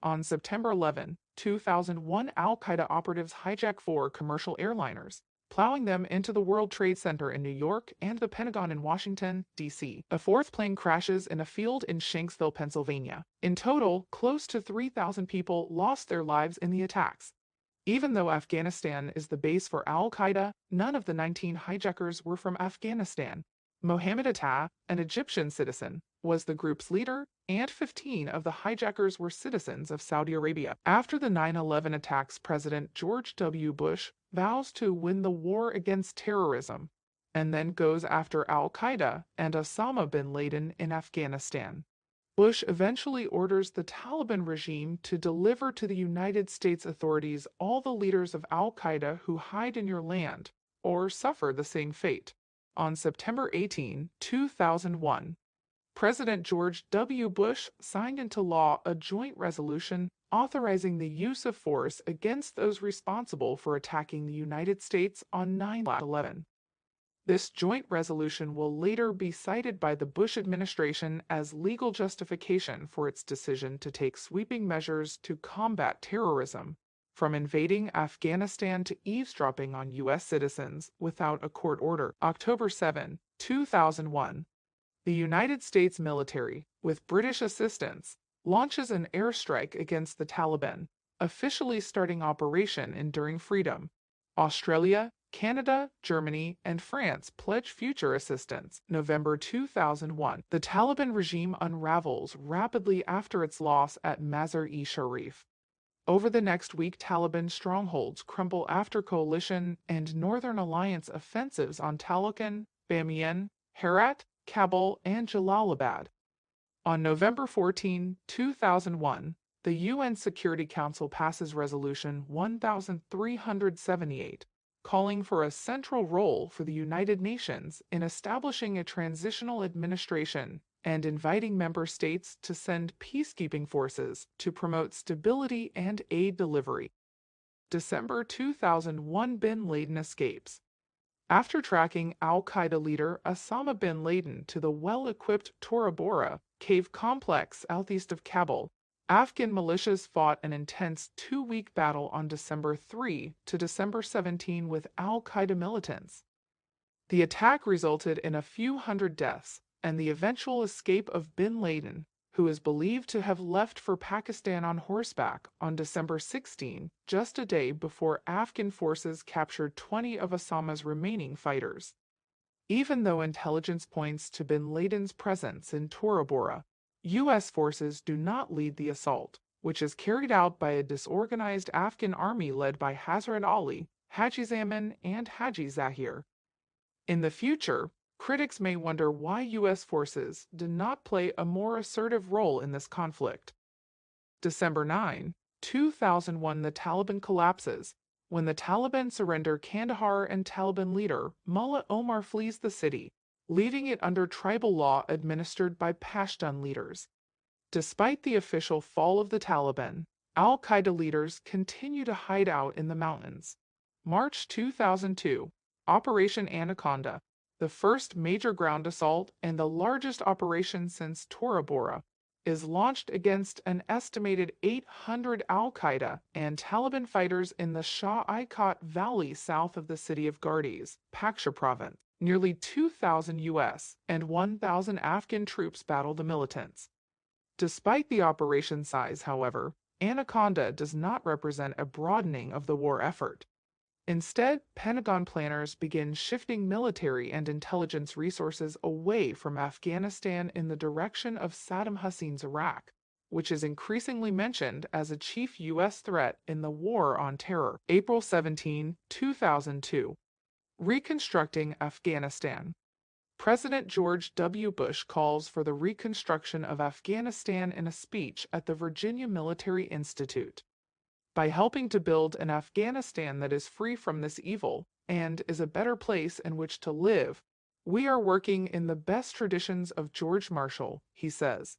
On September 11, 2001, al-Qaeda operatives hijacked 4 commercial airliners, plowing them into the World Trade Center in New York and the Pentagon in Washington, D.C. A fourth plane crashes in a field in Shanksville, Pennsylvania. In total, close to 3,000 people lost their lives in the attacks. Even though Afghanistan is the base for al-Qaeda, none of the 19 hijackers were from Afghanistan. Mohammed Atta, an Egyptian citizen, was the group's leader, and 15 of the hijackers were citizens of Saudi Arabia. After the 9/11 attacks, President George W. Bush vows to win the war against terrorism, and then goes after al-Qaeda and Osama bin Laden in Afghanistan. Bush eventually orders the Taliban regime to deliver to the United States authorities all the leaders of al-Qaeda who hide in your land, or suffer the same fate. On September 18, 2001, President George W. Bush signed into law a joint resolution authorizing the use of force against those responsible for attacking the United States on 9/11. This joint resolution will later be cited by the Bush administration as legal justification for its decision to take sweeping measures to combat terrorism, from invading Afghanistan to eavesdropping on U.S. citizens without a court order. October 7, 2001. The United States military, with British assistance, launches an airstrike against the Taliban, officially starting Operation Enduring Freedom. Australia, Canada, Germany, and France pledge future assistance. November 2001. The Taliban regime unravels rapidly after its loss at Mazar-e-Sharif. Over the next week, Taliban strongholds crumble after coalition and Northern Alliance offensives on Taloqan, Bamiyan, Herat, Kabul, and Jalalabad. On November 14, 2001, the UN Security Council passes Resolution 1378, calling for a central role for the United Nations in establishing a transitional administration and inviting member states to send peacekeeping forces to promote stability and aid delivery. December 2001, bin Laden escapes. After tracking al-Qaeda leader Osama bin Laden to the well-equipped Tora Bora cave complex southeast of Kabul, Afghan militias fought an intense 2-week battle on December 3 to December 17 with al-Qaeda militants. The attack resulted in a few hundred deaths and the eventual escape of bin Laden, who is believed to have left for Pakistan on horseback on December 16, just a day before Afghan forces captured 20 of Osama's remaining fighters. Even though intelligence points to bin Laden's presence in Tora Bora, U.S. forces do not lead the assault, which is carried out by a disorganized Afghan army led by Hazrat Ali, Haji Zaman, and Haji Zahir. In the future, critics may wonder why U.S. forces did not play a more assertive role in this conflict. December 9, 2001. The Taliban collapses when the Taliban surrender Kandahar and Taliban leader Mullah Omar flees the city, leaving it under tribal law administered by Pashtun leaders. Despite the official fall of the Taliban, al-Qaeda leaders continue to hide out in the mountains. March 2002. Operation Anaconda, the first major ground assault and the largest operation since Tora Bora, is launched against an estimated 800 al-Qaeda and Taliban fighters in the Shah-i-Kot Valley south of the city of Gardez, Paksha province. Nearly 2,000 U.S. and 1,000 Afghan troops battle the militants. Despite the operation size, however, Anaconda does not represent a broadening of the war effort. Instead, Pentagon planners begin shifting military and intelligence resources away from Afghanistan in the direction of Saddam Hussein's Iraq, which is increasingly mentioned as a chief U.S. threat in the War on Terror. April 17, 2002. Reconstructing Afghanistan. President George W. Bush calls for the reconstruction of Afghanistan in a speech at the Virginia Military Institute. By helping to build an Afghanistan that is free from this evil and is a better place in which to live, we are working in the best traditions of George Marshall, he says.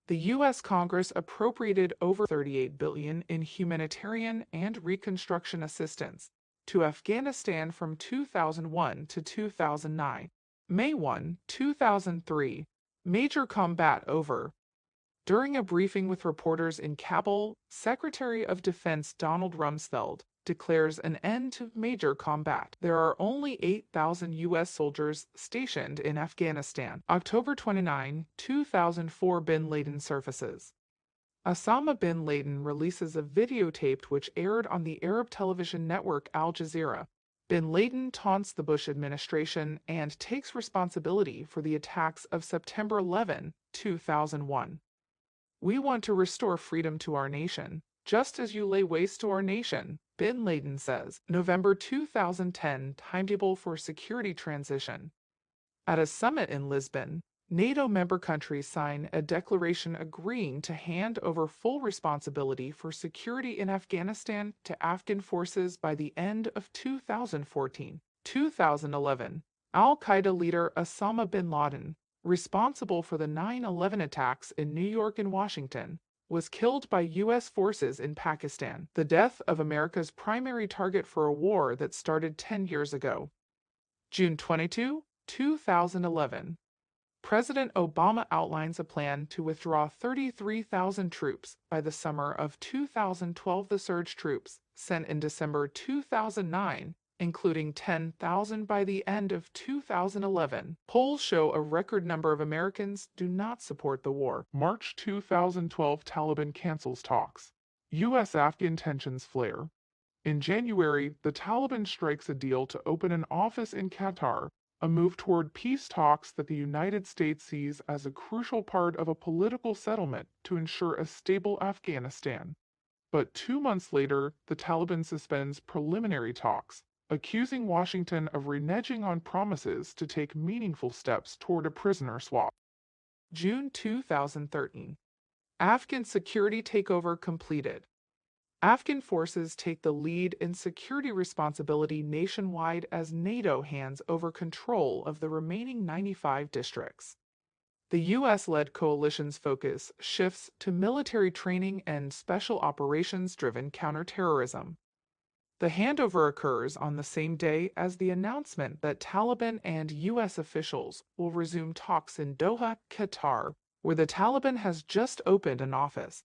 The U.S. Congress appropriated over $38 billion in humanitarian and reconstruction assistance to Afghanistan from 2001 to 2009. May 1, 2003. Major combat over. During a briefing with reporters in Kabul, Secretary of Defense Donald Rumsfeld declares an end to major combat. There are only 8,000 U.S. soldiers stationed in Afghanistan. October 29, 2004. Bin Laden surfaces. Osama bin Laden releases a videotape which aired on the Arab television network Al Jazeera. Bin Laden taunts the Bush administration and takes responsibility for the attacks of September 11, 2001. "We want to restore freedom to our nation, just as you lay waste to our nation," bin Laden says. November 2010 timetable for security transition. At a summit in Lisbon, NATO member countries sign a declaration agreeing to hand over full responsibility for security in Afghanistan to Afghan forces by the end of 2014. 2011, al-Qaeda leader Osama bin Laden, responsible for the 9/11 attacks in New York and Washington, was killed by U.S. forces in Pakistan, the death of America's primary target for a war that started 10 years ago. June 22, 2011. President Obama outlines a plan to withdraw 33,000 troops by the summer of 2012. The surge troops, sent in December 2009, including 10,000 by the end of 2011. Polls show a record number of Americans do not support the war. March 2012, Taliban cancels talks. U.S.-Afghan tensions flare. In January, the Taliban strikes a deal to open an office in Qatar, a move toward peace talks that the United States sees as a crucial part of a political settlement to ensure a stable Afghanistan. But 2 months later, the Taliban suspends preliminary talks, accusing Washington of reneging on promises to take meaningful steps toward a prisoner swap. June 2013. Afghan security takeover completed. Afghan forces take the lead in security responsibility nationwide as NATO hands over control of the remaining 95 districts. The U.S.-led coalition's focus shifts to military training and special operations-driven counterterrorism. The handover occurs on the same day as the announcement that Taliban and U.S. officials will resume talks in Doha, Qatar, where the Taliban has just opened an office.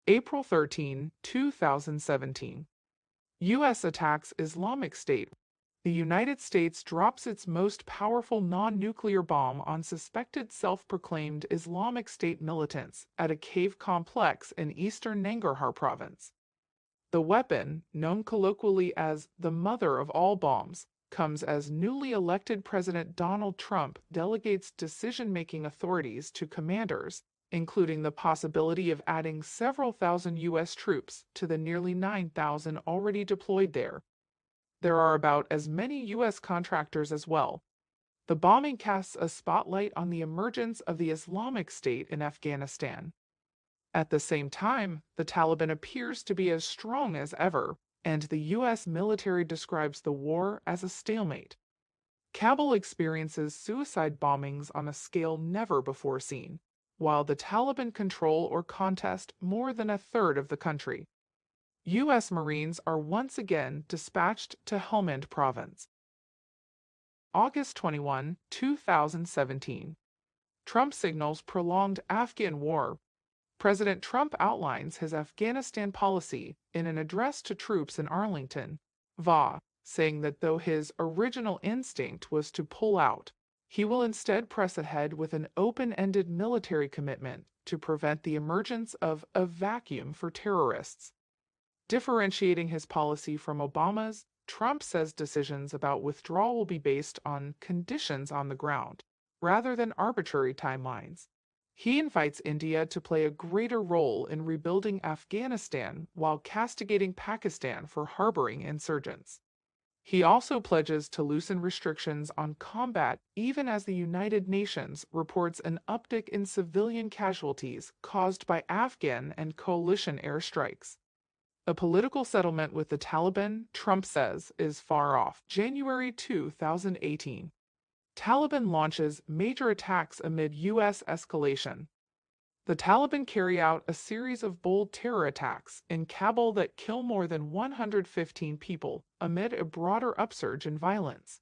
April 13, 2017. U.S. attacks Islamic State. The United States drops its most powerful non-nuclear bomb on suspected self-proclaimed Islamic State militants at a cave complex in eastern Nangarhar province. The weapon, known colloquially as the mother of all bombs, comes as newly elected President Donald Trump delegates decision-making authorities to commanders, including the possibility of adding several thousand U.S. troops to the nearly 9,000 already deployed there. There are about as many U.S. contractors as well. The bombing casts a spotlight on the emergence of the Islamic State in Afghanistan. At the same time, the Taliban appears to be as strong as ever, and the U.S. military describes the war as a stalemate. Kabul experiences suicide bombings on a scale never before seen, while the Taliban control or contest more than a third of the country. U.S. Marines are once again dispatched to Helmand Province. August 21, 2017. Trump signals prolonged Afghan war. President Trump outlines his Afghanistan policy in an address to troops in Arlington, VA, saying that though his original instinct was to pull out, he will instead press ahead with an open-ended military commitment to prevent the emergence of a vacuum for terrorists. Differentiating his policy from Obama's, Trump says decisions about withdrawal will be based on conditions on the ground, rather than arbitrary timelines. He invites India to play a greater role in rebuilding Afghanistan while castigating Pakistan for harboring insurgents. He also pledges to loosen restrictions on combat even as the United Nations reports an uptick in civilian casualties caused by Afghan and coalition airstrikes. A political settlement with the Taliban, Trump says, is far off. January 2018. Taliban launches major attacks amid U.S. escalation. The Taliban carry out a series of bold terror attacks in Kabul that kill more than 115 people amid a broader upsurge in violence.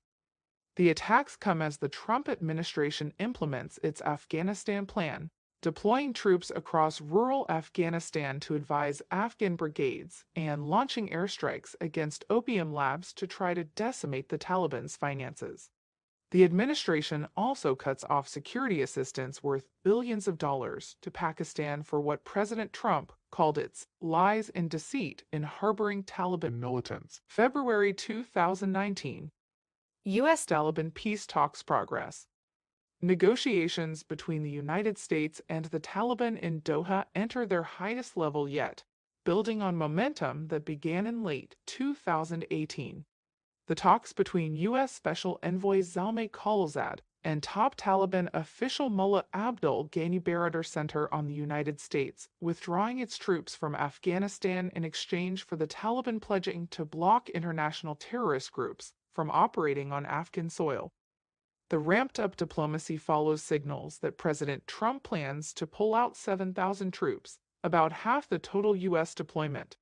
The attacks come as the Trump administration implements its Afghanistan plan, deploying troops across rural Afghanistan to advise Afghan brigades, and launching airstrikes against opium labs to try to decimate the Taliban's finances. The administration also cuts off security assistance worth billions of dollars to Pakistan for what President Trump called its lies and deceit in harboring Taliban militants. February 2019. U.S. Taliban peace talks progress. Negotiations between the United States and the Taliban in Doha enter their highest level yet, building on momentum that began in late 2018. The talks between U.S. Special Envoy Zalmay Khalilzad and top Taliban official Mullah Abdul Ghani Baradar center on the United States withdrawing its troops from Afghanistan in exchange for the Taliban pledging to block international terrorist groups from operating on Afghan soil. The ramped-up diplomacy follows signals that President Trump plans to pull out 7,000 troops, about half the total U.S. deployment.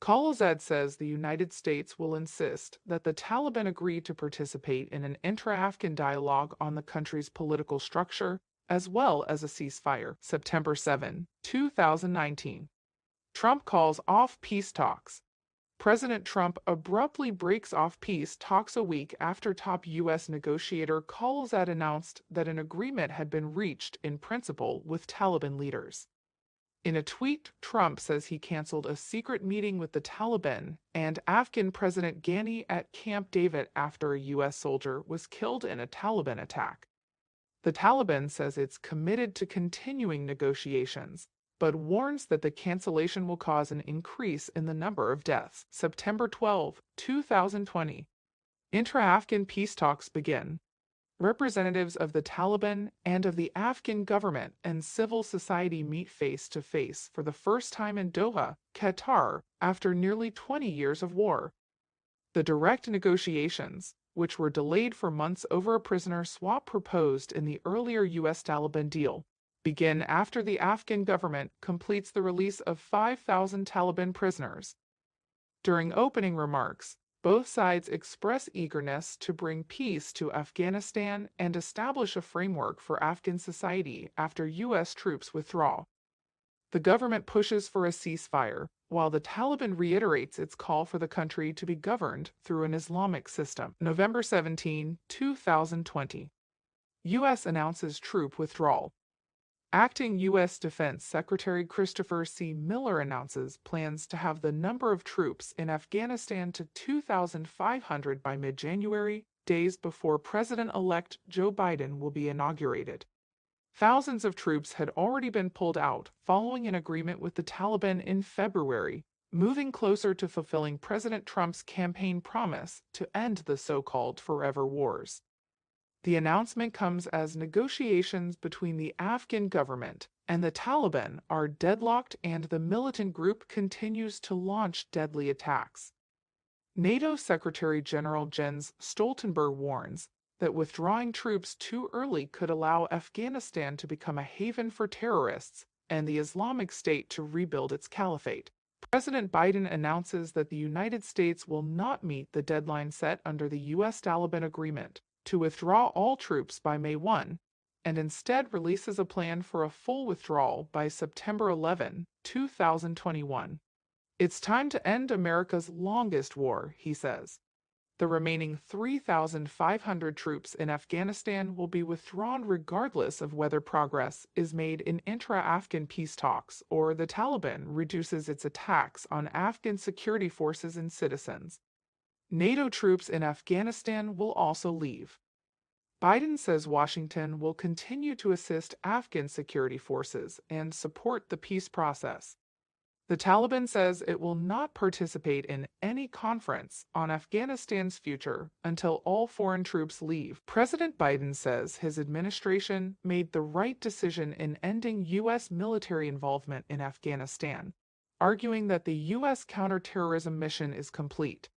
Khalilzad says the United States will insist that the Taliban agree to participate in an intra-Afghan dialogue on the country's political structure, as well as a ceasefire. September 7, 2019. Trump calls off peace talks. President Trump abruptly breaks off peace talks a week after top U.S. negotiator Khalilzad announced that an agreement had been reached in principle with Taliban leaders. In a tweet, Trump says he canceled a secret meeting with the Taliban and Afghan President Ghani at Camp David after a U.S. soldier was killed in a Taliban attack. The Taliban says it's committed to continuing negotiations, but warns that the cancellation will cause an increase in the number of deaths. September 12, 2020. Intra-Afghan peace talks begin. Representatives of the Taliban and of the Afghan government and civil society meet face-to-face for the first time in Doha, Qatar, after nearly 20 years of war. The direct negotiations, which were delayed for months over a prisoner swap proposed in the earlier U.S. Taliban deal, begin after the Afghan government completes the release of 5,000 Taliban prisoners. During opening remarks, both sides express eagerness to bring peace to Afghanistan and establish a framework for Afghan society after U.S. troops withdraw. The government pushes for a ceasefire, while the Taliban reiterates its call for the country to be governed through an Islamic system. November 17, 2020. U.S. announces troop withdrawal. Acting U.S. Defense Secretary Christopher C. Miller announces plans to have the number of troops in Afghanistan to 2,500 by mid-January, days before President-elect Joe Biden will be inaugurated. Thousands of troops had already been pulled out following an agreement with the Taliban in February, moving closer to fulfilling President Trump's campaign promise to end the so-called forever wars. The announcement comes as negotiations between the Afghan government and the Taliban are deadlocked and the militant group continues to launch deadly attacks. NATO Secretary General Jens Stoltenberg warns that withdrawing troops too early could allow Afghanistan to become a haven for terrorists and the Islamic State to rebuild its caliphate. President Biden announces that the United States will not meet the deadline set under the U.S. Taliban agreement to withdraw all troops by May 1, and instead releases a plan for a full withdrawal by September 11, 2021. It's time to end America's longest war, he says. The remaining 3,500 troops in Afghanistan will be withdrawn regardless of whether progress is made in intra-Afghan peace talks or the Taliban reduces its attacks on Afghan security forces and citizens. NATO troops in Afghanistan will also leave. Biden says Washington will continue to assist Afghan security forces and support the peace process. The Taliban says it will not participate in any conference on Afghanistan's future until all foreign troops leave. President Biden says his administration made the right decision in ending U.S. military involvement in Afghanistan, arguing that the U.S. counterterrorism mission is complete.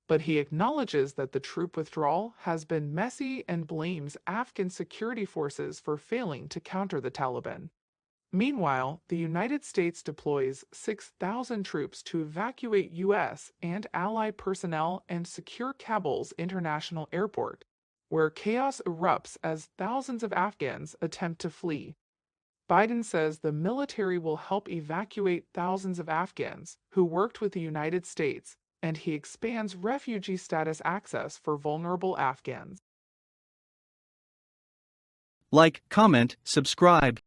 But he acknowledges that the troop withdrawal has been messy and blames Afghan security forces for failing to counter the Taliban. Meanwhile, the United States deploys 6,000 troops to evacuate U.S. and ally personnel and secure Kabul's international airport, where chaos erupts as thousands of Afghans attempt to flee. Biden says the military will help evacuate thousands of Afghans who worked with the United States, and he expands refugee status access for vulnerable Afghans. Like, comment, subscribe.